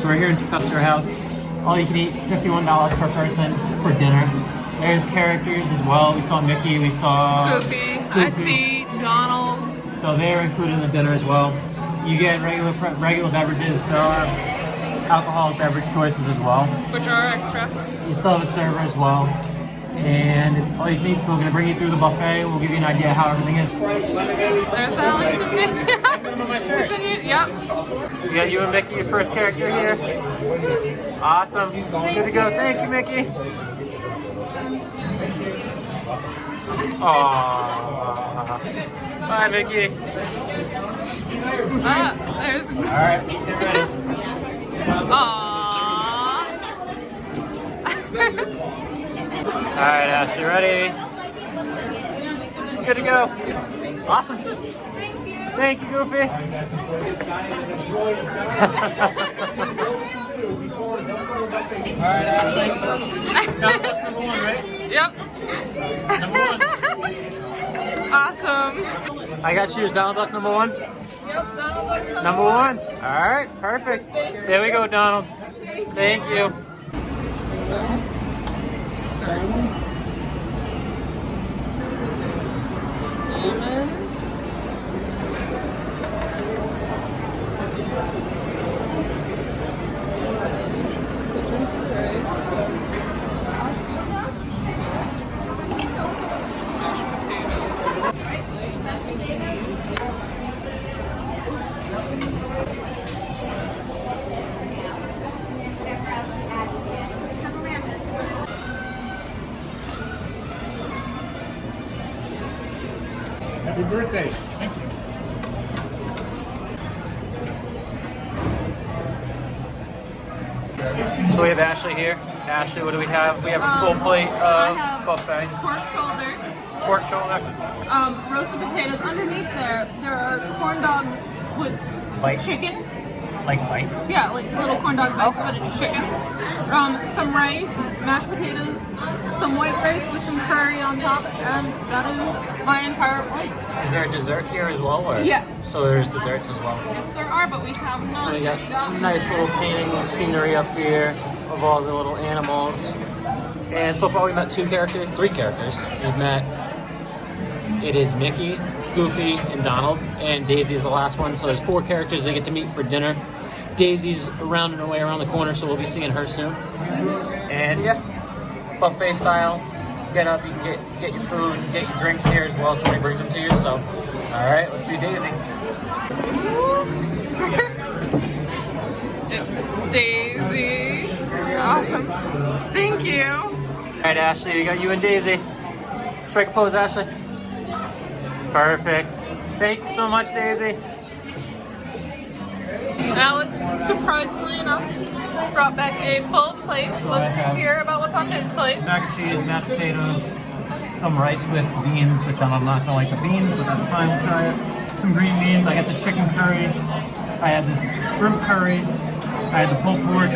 So we're here in Tusker house. All you can eat, $51 per person for dinner. There's characters as well. We saw Mickey, we saw Goofy. I see Donald. So they're included in the dinner as well. You get regular beverages. There are alcoholic beverage choices as well. Which are extra. You still have a server as well. And it's all you can eat, so we're going to bring you through the buffet. We'll give you an idea how everything is. There's Alex and Mickey. Yep. We got you and Mickey, your first character here. Awesome. Good to go. Thank you, Mickey. Aww. Bye, Mickey. There's... Alright, get ready. Aww. Alright, Ashley, ready? Good to go. Awesome. Thank you, Goofy. Alright, Ashley. That's number one, right? Yep. Number one. Awesome. I got shoes. Donald Duck number one? Yep, Donald Duck's Number one. Alright, perfect. There we go, Donald. Thank you. Salmon. Happy birthday. Thank you. So we have Ashley here. Ashley, what do we have? We have a full plate buffet. Pork shoulder. Pork shoulder. Roasted potatoes. Underneath there are corn dog with Bites. chicken. Like bites? Yeah, like little corn dog bites, but it's chicken. Some rice, mashed potatoes, some white rice with some curry on top, and that is my entire plate. Is there a dessert here as well? Or? Yes. So there's desserts as well. Yes, there are, but we have not We yet got gotten. nice little paintings, scenery up here of all the little animals. And so far we met three characters. We've met, it is Mickey, Goofy, and Donald. And Daisy is the last one. So there's 4 characters they get to meet for dinner. Daisy's around and away around the corner, so we'll be seeing her soon. And yeah, buffet style. Get up, you can get your food, get your drinks here as well. Somebody brings them to you. So, all right, let's see Daisy. It's Daisy. Awesome. Thank you. All right, Ashley, we got you and Daisy. Strike a pose, Ashley. Perfect. Thank you so much, Daisy. Alex, surprisingly enough, brought back a full plate. So let's hear about what's on his plate. Mac and cheese, mashed potatoes, some rice with beans, which I'm not gonna like the beans, but that's fine, we'll try it. Some green beans, I got the chicken curry, I had this shrimp curry, I had the pulled pork.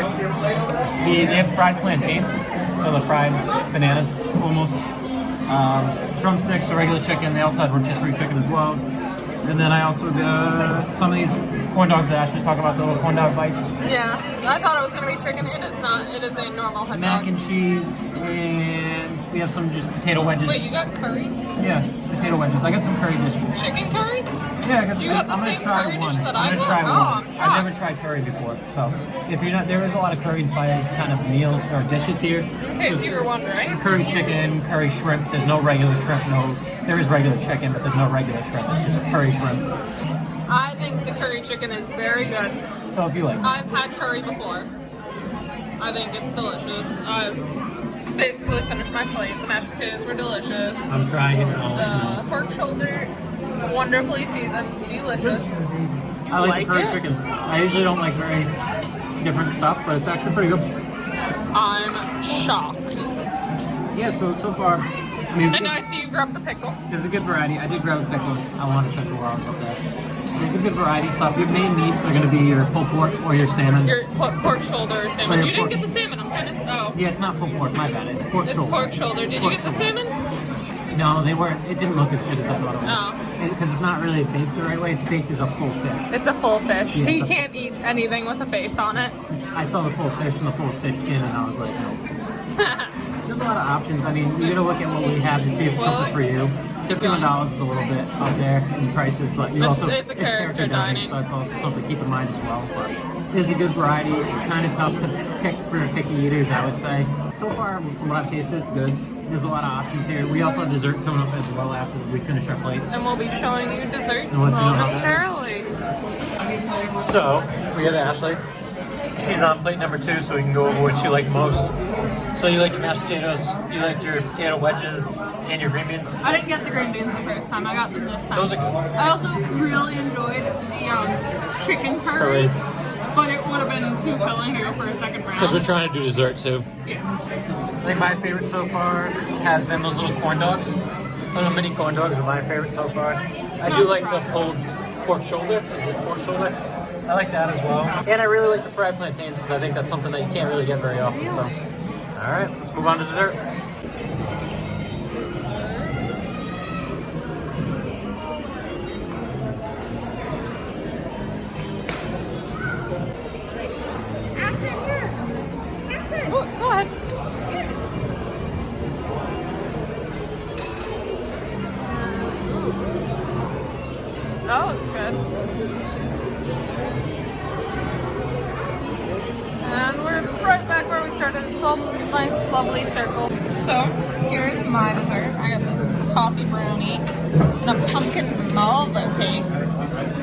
They have fried plantains, so the fried bananas, almost. Drumsticks, the regular chicken, they also had rotisserie chicken as well. And then I also got some of these corn dogs that Ash was talking about, the little corn dog bites. Yeah, I thought it was going to be chicken. It is not. It is a normal hot dog. Mac and cheese, and we have some just potato wedges. Wait, you got curry? Yeah, potato wedges. I got some curry dishes. Chicken curry? Yeah, I got, You got the I'm gonna same try curry one. dish that I'm I gonna got? try Oh, one. I'm I've shocked. never tried curry before, so if you're not, there is a lot of curry-inspired kind of meals or dishes here. In case you were wondering. Curry chicken, curry shrimp. There's no regular shrimp. No, there is regular chicken, but there's no regular shrimp. It's just curry shrimp. I think the curry chicken is very good. So if you like, I've had curry before. I think it's delicious. I've basically finished my plate. The mashed potatoes were delicious. I'm trying it now. The pork shoulder, wonderfully seasoned, delicious. I like like the curry it? chicken. I usually don't like very different stuff, but it's actually pretty good. I'm shocked. Yeah, so far, I mean, it's And good. I see you grab the pickle. There's a good variety. I did grab a pickle. I wanted a pickle while I was up there. There's a good variety of stuff. Your main meats are going to be your pulled pork or your salmon. Your pork shoulder or salmon. Or your You didn't pork. get the salmon. I'm kind of Yeah, it's not pulled pork. My bad. It's pork It's shoulder. pork shoulder. Did you Pork get the shoulder. salmon? No, they weren't. It didn't look as good as I thought it would. Oh. because it's not really baked the right way. It's baked as a full fish. It's a full fish. Yeah, He can't eat anything with a face on it. I saw the full fish and the full fish skin, and I was like, no. There's a lot of options. I mean, you're gonna look at what we have to see if it's something for you. $51 is a little bit up there in prices, but you also it's a character dining, so that's also something to keep in mind as well. But it is a good variety. It's kind of tough to pick for picky eaters, I would say. So far, from what I've tasted, it's good. There's a lot of options here. We also have dessert coming up as well after we finish our plates. And we'll be showing you dessert And we'll let you know how that momentarily. So, we have Ashley. She's on plate number 2, so we can go over what she liked most. So you liked your mashed potatoes, you liked your potato wedges, and your green beans? I didn't get the green beans the first time. I got them this time. Those are good. I also really enjoyed the chicken curry, but it would have been too filling to go for a second round. Because we're trying to do dessert too. Yes. I think my favorite so far has been those little corn dogs. Little mini corn dogs are my favorite so far. I do like the pulled pork shoulder. Is it pork shoulder? I like that as well. And I really like the fried plantains because I think that's something that you can't really get very often. So, all right, let's move on to dessert. Oh, go ahead. That looks good. And we're right back where we started. It's all nice, lovely circle. So here's my dessert. I got this coffee brownie and a pumpkin malva cake.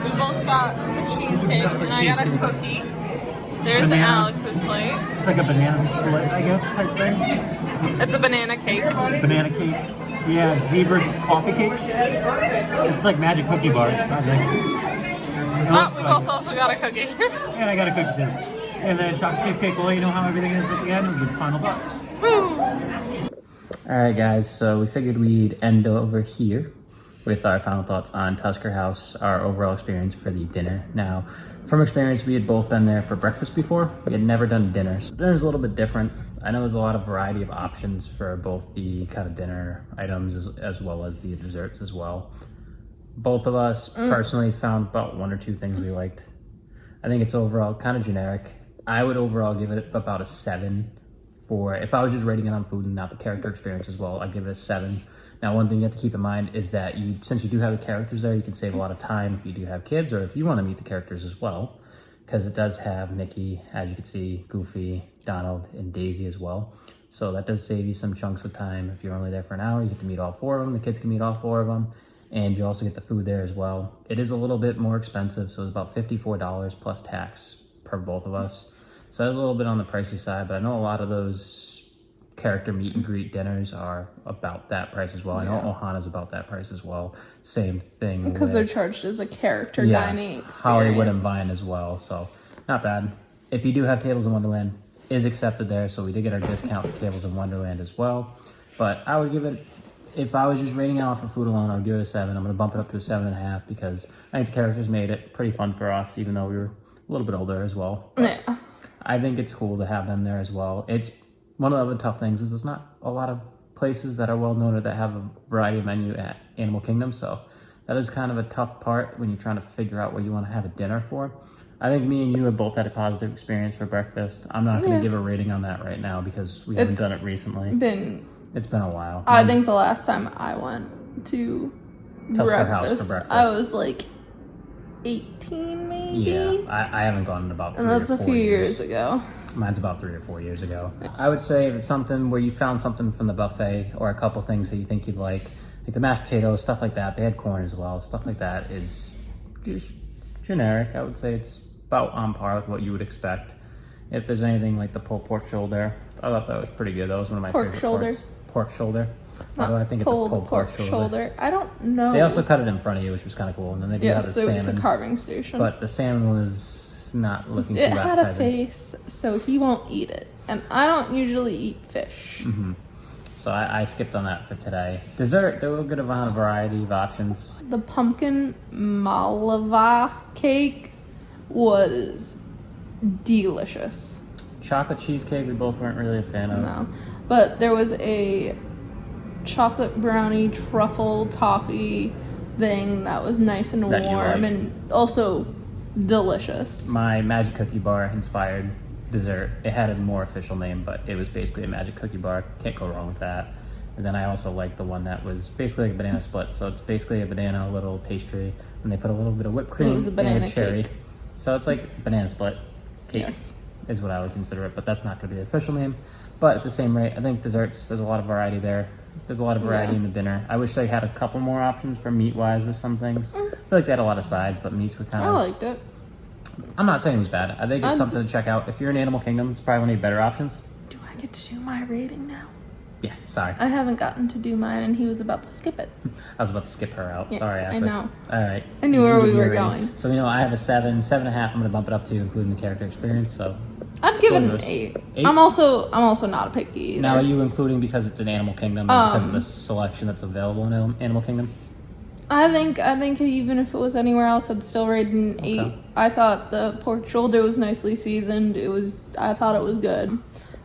We both got the cheesecake, and I got a cookie. There's Alex's plate. It's like a banana split, I guess, type thing. It's a banana cake. Banana cake. Yeah, Zebra's coffee cake. It's like magic cookie bars, I think. We both also got a cookie. And I got a cookie too. And then chocolate cheesecake, we'll let you know how everything is at the end. We'll give the final thoughts. Alright guys, so we figured we'd end over here with our final thoughts on Tusker House, our overall experience for the dinner. Now, from experience, we had both been there for breakfast before. We had never done dinner, so dinner's a little bit different. I know there's a lot of variety of options for both the kind of dinner items as well as the desserts as well. Both of us personally found about 1 or 2 things we liked. I think it's overall kind of generic. I would overall give it about a 7 for, if I was just rating it on food and not the character experience as well, I'd give it a 7. Now, one thing you have to keep in mind is that since you do have the characters there, you can save a lot of time if you do have kids or if you want to meet the characters as well, because it does have Mickey, as you can see, Goofy, Donald, and Daisy as well. So that does save you some chunks of time. If you're only there for an hour, you get to meet all 4 of them. The kids can meet all 4 of them, and you also get the food there as well. It is a little bit more expensive, so it's about $54 plus tax per both of us. So that's a little bit on the pricey side, but I know a lot of those character meet and greet dinners are about that price as well. I know Ohana's about that price as well. Same thing. Because they're charged as a character dining experience. Hollywood and Vine as well, so not bad. If you do have Tables in Wonderland, is accepted there, so we did get our discount for Tables in Wonderland as well. But I would give it, if I was just rating it off for food alone, I would give it a 7. I'm going to bump it up to a 7.5 because I think the characters made it pretty fun for us, even though we were a little bit older as well. But yeah. I think it's cool to have them there as well. It's one of the other tough things is there's not a lot of places that are well known or that have a variety of menu at Animal Kingdom, so that is kind of a tough part when you're trying to figure out where you want to have a dinner for. I think me and you have both had a positive experience for breakfast. I'm not going to give a rating on that right now because we haven't done it recently. It's been a while. I think the last time I went to Tusker House for breakfast, I was like 18 maybe. Yeah, I haven't gone in about 3 and that's or 4 a few years ago. Mine's about 3 or 4 years ago. I would say if it's something where you found something from the buffet or a couple things that you think you'd like the mashed potatoes, stuff like that. They had corn as well. Stuff like that is just generic. I would say it's about on par with what you would expect. If there's anything like the pulled pork shoulder, I thought that was pretty good. That was one of my favorite parts. Pork shoulder. Although I think it's a pulled pork shoulder. I don't know. They also cut it in front of you, which was kind of cool. And then they do have the salmon. It's a carving station. But the salmon was not looking too appetizing. It had a face, so he won't eat it. And I don't usually eat fish. Mm-hmm. So I skipped on that for today. Dessert, there were a good amount of variety of options. The pumpkin malva cake was delicious. Chocolate cheesecake, we both weren't really a fan of. No, but there was a chocolate brownie truffle toffee thing that was nice and That you warm like. and also delicious. My magic cookie bar inspired dessert. It had a more official name, but it was basically a magic cookie bar. Can't go wrong with that. And then I also liked the one that was basically like a banana split. So it's basically a banana little pastry, and they put a little bit of whipped cream was a and banana a cherry. cake. So it's like banana split cake Yes. is what I would consider it, but that's not going to be the official name. But at the same rate, I think desserts, there's a lot of variety there. There's a lot of variety Yeah. in the dinner. I wish they had a couple more options for meat-wise with some things. I feel like they had a lot of sides, but meats were kind I of... liked it. I'm not saying it was bad. I think it's something to check out. If you're in Animal Kingdom, it's probably one of your better options. Do I get to do my rating now? Yeah, sorry. I haven't gotten to do mine, and he was about to skip it. I was about to skip her out. Yes, Sorry, I Ashley. know. All right. I knew You where can we give were your rating. going. So, I have a 7.5. I'm going to bump it up to including the character experience. So, I'd give it What an is it? 8. 8? I'm also not a picky either. now are you including because it's an Animal Kingdom and because of the selection that's available in Animal Kingdom? I think even if it was anywhere else, I'd still rate it an 8. Okay. I thought the pork shoulder was nicely seasoned. I thought it was good.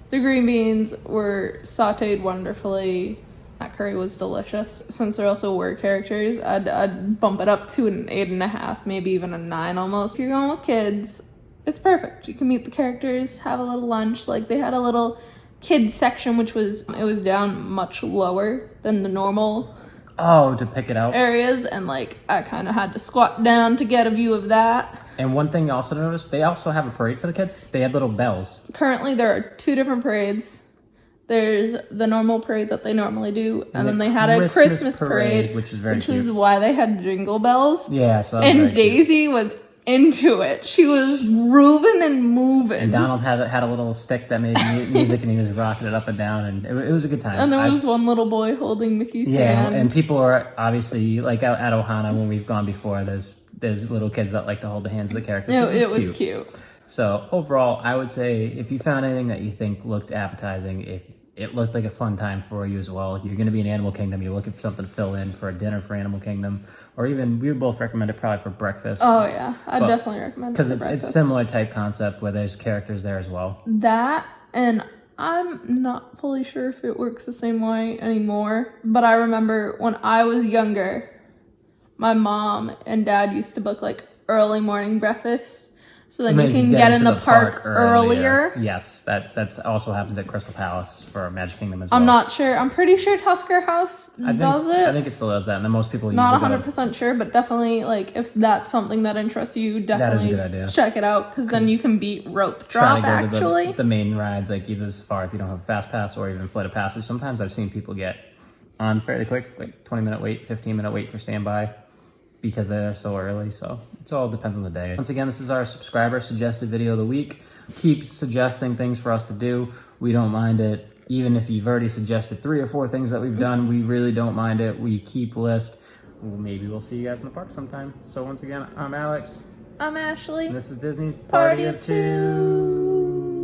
The green beans were sautéed wonderfully. That curry was delicious. Since there also were characters, I'd bump it up to an 8.5, maybe even a 9 almost. If you're going with kids, it's perfect. You can meet the characters, have a little lunch. Like, they had a little kids section, which was down much lower than the normal Oh, to pick it out. areas, and like I kind of had to squat down to get a view of that. And one thing also to notice, they also have a parade for the kids. They had little bells. Currently, there are 2 different parades. There's the normal parade that they normally do, and then the they had a Christmas parade, which is very which cute. was why they had jingle bells. Yeah, so that was And very cute. Daisy was into it. She was grooving and moving. And Donald had a little stick that made music, and he was rocking it up and down, and it was a good time. And there was one little boy holding Mickey's Yeah, hand. and people are obviously, like out at Ohana when we've gone before, there's little kids that like to hold the hands of the characters. No, which is it was cute. So overall, I would say if you found anything that you think looked appetizing, if it looked like a fun time for you as well, you're going to be in Animal Kingdom, you're looking for something to fill in for a dinner for Animal Kingdom, or even, we would both recommend it probably for breakfast. Oh yeah, I'd But- definitely recommend it Because for it's breakfast. similar type concept where there's characters there as well. That, and I'm not fully sure if it works the same way anymore, but I remember when I was younger, my mom and dad used to book like early morning breakfast, so then you Maybe can get in into the park earlier. Yes, that also happens at Crystal Palace for Magic Kingdom as well. I'm not sure. I'm pretty sure Tusker House does it. I think it still does that, and then most people Not usually go 100% sure, but definitely, like, if that's something that interests you, is a definitely good idea. check it out, because then you can beat rope try drop, to go actually. to the main rides, like either Safari if you don't have a fast pass or even Flight of Passage. Sometimes I've seen people get on fairly quick, like 20-minute wait, 15-minute wait for standby because they're so early. So it all depends on the day. Once again, this is our subscriber suggested video of the week. Keep suggesting things for us to do. We don't mind it. Even if you've already suggested 3 or 4 things that we've done, we really don't mind it. We keep list. Well, maybe we'll see you guys in the park sometime. So once again, I'm Alex. I'm Ashley. And this is Disney's Party of Two.